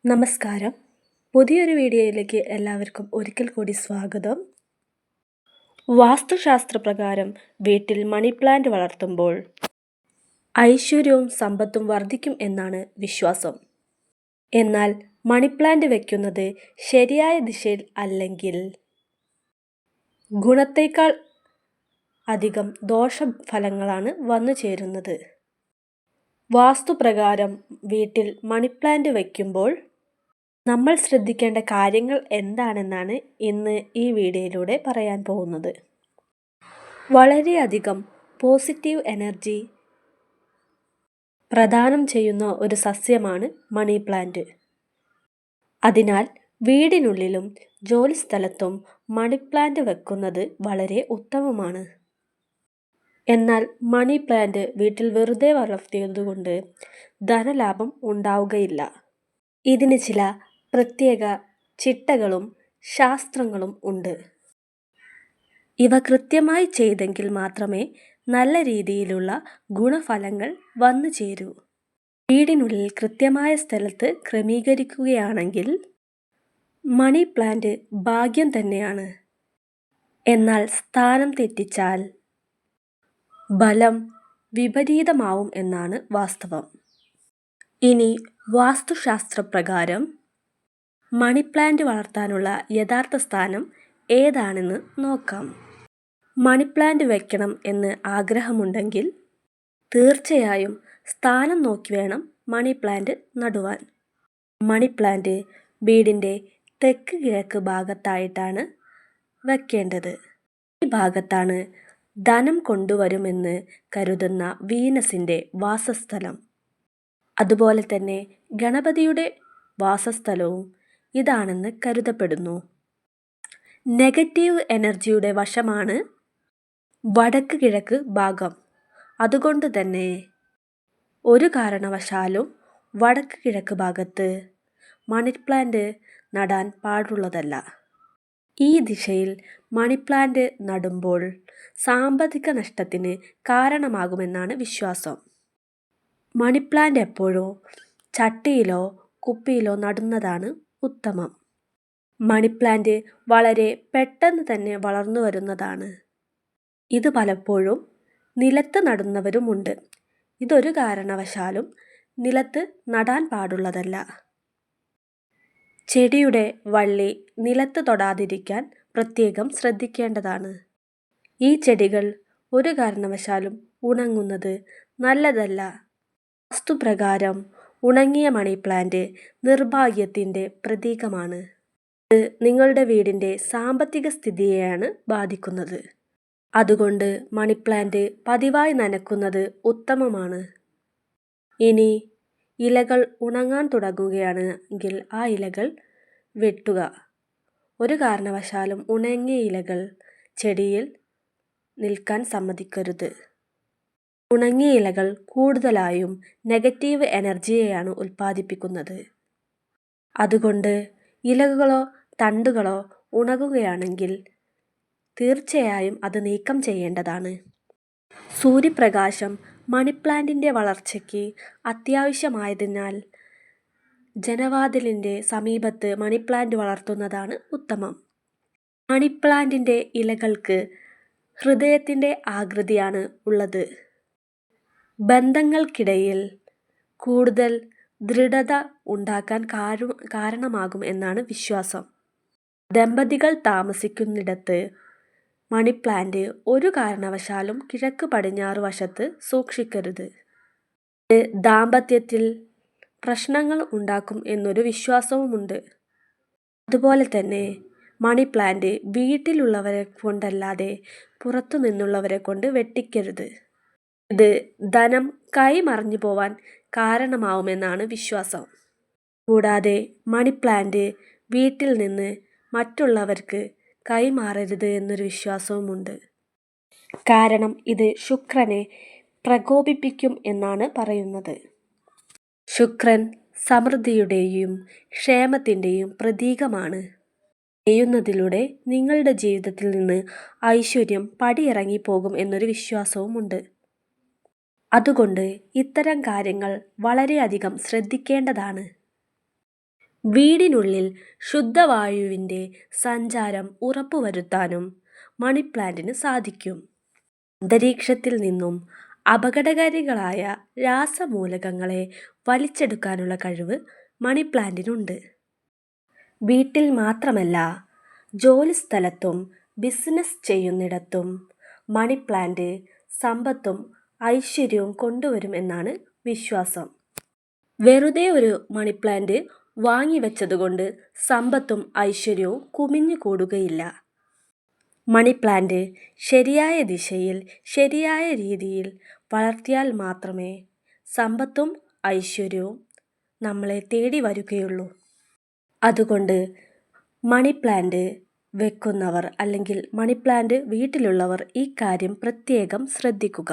നമസ്കാരം. പുതിയൊരു വീഡിയോയിലേക്ക് എല്ലാവർക്കും ഒരിക്കൽ കൂടി സ്വാഗതം. വാസ്തുശാസ്ത്രപ്രകാരം വീട്ടിൽ മണി പ്ലാന്റ് വളർത്തുമ്പോൾ ഐശ്വര്യവും സമ്പത്തും വർദ്ധിക്കും എന്നാണ് വിശ്വാസം. എന്നാൽ മണി പ്ലാന്റ് വയ്ക്കുന്നത് ശരിയായ ദിശയിൽ അല്ലെങ്കിൽ ഗുണത്തേക്കാൾ അധികം ദോഷഫലങ്ങളാണ് വന്നു ചേരുന്നത്. വാസ്തുപ്രകാരം വീട്ടിൽ മണി പ്ലാന്റ് വയ്ക്കുമ്പോൾ നമ്മൾ ശ്രദ്ധിക്കേണ്ട കാര്യങ്ങൾ എന്താണെന്നാണ് ഇന്ന് ഈ വീഡിയോയിലൂടെ പറയാൻ പോകുന്നത്. വളരെയധികം പോസിറ്റീവ് എനർജി പ്രദാനം ചെയ്യുന്ന ഒരു സസ്യമാണ് മണി പ്ലാന്റ്. അതിനാൽ വീടിനുള്ളിലും ജോലിസ്ഥലത്തും മണി പ്ലാന്റ് വെക്കുന്നത് വളരെ ഉത്തമമാണ്. എന്നാൽ മണി പ്ലാന്റ് വീട്ടിൽ വെറുതെ വളർത്തിയതുകൊണ്ട് ധനലാഭം ഉണ്ടാവുകയില്ല. ഇതിന് ചില പ്രത്യേക ചിട്ടകളും ശാസ്ത്രങ്ങളും ഉണ്ട്. ഇവ കൃത്യമായി ചെയ്തെങ്കിൽ മാത്രമേ നല്ല രീതിയിലുള്ള ഗുണഫലങ്ങൾ വന്നു ചേരൂ. വീടിനുള്ളിൽ കൃത്യമായ സ്ഥലത്ത് ക്രമീകരിക്കുകയാണെങ്കിൽ മണി പ്ലാന്റ് ഭാഗ്യം തന്നെയാണ്. എന്നാൽ സ്ഥാനം തെറ്റിച്ചാൽ ബലം വിപരീതമാവും എന്നാണ് വാസ്തവം. ഇനി വാസ്തുശാസ്ത്രപ്രകാരം മണി പ്ലാന്റ് വളർത്താനുള്ള യഥാർത്ഥ സ്ഥാനം ഏതാണെന്ന് നോക്കാം. മണി പ്ലാന്റ് വയ്ക്കണം എന്ന് ആഗ്രഹമുണ്ടെങ്കിൽ തീർച്ചയായും സ്ഥാനം നോക്കി വേണം മണി പ്ലാന്റ് നടുവാൻ. മണി പ്ലാന്റ് വീടിൻ്റെ തെക്ക് കിഴക്ക് ഭാഗത്തായിട്ടാണ് വയ്ക്കേണ്ടത്. ഈ ഭാഗത്താണ് ധനം കൊണ്ടുവരുമെന്ന് കരുതുന്ന വീനസിൻ്റെ വാസസ്ഥലം. അതുപോലെ തന്നെ ഗണപതിയുടെ വാസസ്ഥലവും ഇതാണെന്ന് കരുതപ്പെടുന്നു. നെഗറ്റീവ് എനർജിയുടെ വശമാണ് വടക്ക് കിഴക്ക് ഭാഗം. അതുകൊണ്ട് തന്നെ ഒരു കാരണവശാലും വടക്ക് കിഴക്ക് ഭാഗത്ത് മണി പ്ലാന്റ് നടാൻ പാടുള്ളതല്ല. ഈ ദിശയിൽ മണി പ്ലാന്റ് നടുമ്പോൾ സാമ്പത്തിക നഷ്ടത്തിന് കാരണമാകുമെന്നാണ് വിശ്വാസം. മണി പ്ലാന്റ് എപ്പോഴും ചട്ടിയിലോ കുപ്പിയിലോ നടുന്നതാണ് ഉത്തമം. മണി പ്ലാന്റ് വളരെ പെട്ടെന്ന് തന്നെ വളർന്നു വരുന്നതാണ്. ഇത് പലപ്പോഴും നിലത്ത് നടുന്നവരുമുണ്ട്. ഇതൊരു കാരണവശാലും നിലത്ത് നടാൻ പാടുള്ളതല്ല. ചെടിയുടെ വള്ളി നിലത്ത് തൊടാതിരിക്കാൻ പ്രത്യേകം ശ്രദ്ധിക്കേണ്ടതാണ്. ഈ ചെടികൾ ഒരു കാരണവശാലും ഉണങ്ങുന്നത് നല്ലതല്ല. വാസ്തുപ്രകാരം ഉണങ്ങിയ മണി പ്ലാന്റ് നിർഭാഗ്യത്തിൻ്റെ പ്രതീകമാണ്. ഇത് നിങ്ങളുടെ വീടിൻ്റെ സാമ്പത്തിക സ്ഥിതിയെയാണ് ബാധിക്കുന്നത്. അതുകൊണ്ട് മണി പ്ലാന്റ് പതിവായി നനയ്ക്കുന്നത് ഉത്തമമാണ്. ഇനി ഇലകൾ ഉണങ്ങാൻ തുടങ്ങുകയാണെങ്കിൽ ആ ഇലകൾ വെട്ടുക. ഒരു കാരണവശാലും ഉണങ്ങിയ ഇലകൾ ചെടിയിൽ നിൽക്കാൻ സമ്മതിക്കരുത്. ഉണങ്ങിയ ഇലകൾ കൂടുതലായും നെഗറ്റീവ് എനർജിയെയാണ് ഉൽപ്പാദിപ്പിക്കുന്നത്. അതുകൊണ്ട് ഇലകളോ തണ്ടുകളോ ഉണങ്ങുകയാണെങ്കിൽ തീർച്ചയായും അത് നീക്കം ചെയ്യേണ്ടതാണ്. സൂര്യപ്രകാശം മണി പ്ലാന്റിൻ്റെ വളർച്ചയ്ക്ക് അത്യാവശ്യമായതിനാൽ ജനവാതിലിൻ്റെ സമീപത്ത് മണി പ്ലാന്റ് വളർത്തുന്നതാണ് ഉത്തമം. മണി പ്ലാന്റിൻ്റെ ഇലകൾക്ക് ഹൃദയത്തിൻ്റെ ആകൃതിയാണ് ഉള്ളത്. ബന്ധങ്ങൾക്കിടയിൽ കൂടുതൽ ദൃഢത ഉണ്ടാക്കാൻ കാരണമാകും എന്നാണ് വിശ്വാസം. ദമ്പതികൾ താമസിക്കുന്നിടത്ത് മണി പ്ലാന്റ് ഒരു കാരണവശാലും കിഴക്ക് പടിഞ്ഞാറ് വശത്ത് സൂക്ഷിക്കരുത്. ഇത് ദാമ്പത്യത്തിൽ പ്രശ്നങ്ങൾ ഉണ്ടാക്കും എന്നൊരു വിശ്വാസവുമുണ്ട്. അതുപോലെ തന്നെ മണി പ്ലാന്റ് വീട്ടിലുള്ളവരെ കൊണ്ടല്ലാതെ പുറത്തു നിന്നുള്ളവരെ കൊണ്ട് വെട്ടിക്കരുത്. ഇത് ധനം കൈമറിഞ്ഞു പോവാൻ കാരണമാവുമെന്നാണ് വിശ്വാസം. കൂടാതെ മണി പ്ലാന്റ് വീട്ടിൽ നിന്ന് മറ്റുള്ളവർക്ക് കൈമാറരുത് എന്നൊരു വിശ്വാസവുമുണ്ട്. കാരണം ഇത് ശുക്രനെ പ്രകോപിപ്പിക്കും എന്നാണ് പറയുന്നത്. ശുക്രൻ സമൃദ്ധിയുടെയും ക്ഷേമത്തിൻ്റെയും പ്രതീകമാണ്. ചെയ്യുന്നതിലൂടെ നിങ്ങളുടെ ജീവിതത്തിൽ നിന്ന് ഐശ്വര്യം പടിയിറങ്ങിപ്പോകും എന്നൊരു വിശ്വാസവുമുണ്ട്. അതുകൊണ്ട് ഇത്തരം കാര്യങ്ങൾ വളരെയധികം ശ്രദ്ധിക്കേണ്ടതാണ്. വീടിനുള്ളിൽ ശുദ്ധവായുവിൻ്റെ സഞ്ചാരം ഉറപ്പുവരുത്താനും മണി പ്ലാന്റിന് സാധിക്കും. അന്തരീക്ഷത്തിൽ നിന്നും അപകടകാരികളായ രാസമൂലകങ്ങളെ വലിച്ചെടുക്കാനുള്ള കഴിവ് മണി പ്ലാന്റിനുണ്ട്. വീട്ടിൽ മാത്രമല്ല, ജോലിസ്ഥലത്തും ബിസിനസ് ചെയ്യുന്നിടത്തും മണി പ്ലാന്റ് സമ്പത്തും ഐശ്വര്യവും കൊണ്ടുവരും എന്നാണ് വിശ്വാസം. വെറുതെ ഒരു മണി പ്ലാന്റ് വാങ്ങിവെച്ചതുകൊണ്ട് സമ്പത്തും ഐശ്വര്യവും കുമിഞ്ഞു കൂടുകയില്ല. മണി പ്ലാന്റ് ശരിയായ ദിശയിൽ ശരിയായ രീതിയിൽ വളർത്തിയാൽ മാത്രമേ സമ്പത്തും ഐശ്വര്യവും നമ്മളെ തേടി വരികയുള്ളൂ. അതുകൊണ്ട് മണി പ്ലാന്റ് വെക്കുന്നവർ അല്ലെങ്കിൽ മണി പ്ലാന്റ് വീട്ടിലുള്ളവർ ഈ കാര്യം പ്രത്യേകം ശ്രദ്ധിക്കുക.